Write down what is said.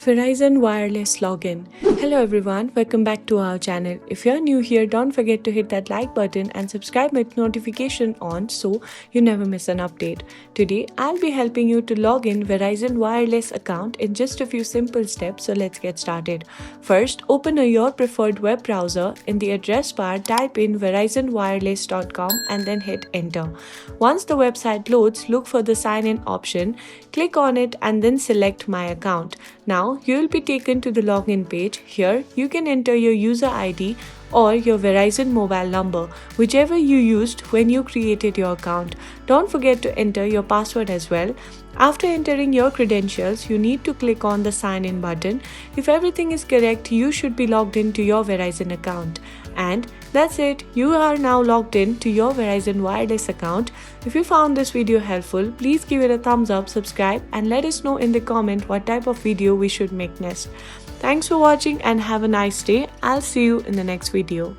Verizon Wireless login. Hello everyone, welcome back to our channel. If you're new here, don't forget to hit that like button and subscribe with notification on so you never miss an update. Today, I'll be helping you to log in Verizon Wireless account in just a few simple steps, so let's get started. First, open your preferred web browser. In the address bar, type in verizonwireless.com and then hit enter. Once the website loads, look for the sign in option, click on it and then select my account. Now you will be taken to the login page. Here you can enter your user ID or your Verizon mobile number, whichever you used when you created your account. Don't forget to enter your password as well. After entering your credentials, you need to click on the sign in button. If everything is correct, you should be logged into your Verizon account. And that's it, you are now logged in to your Verizon Wireless account. If you found this video helpful, please give it a thumbs up, subscribe and let us know in the comment what type of video we should make next. Thanks for watching and have a nice day. I'll see you in the next video.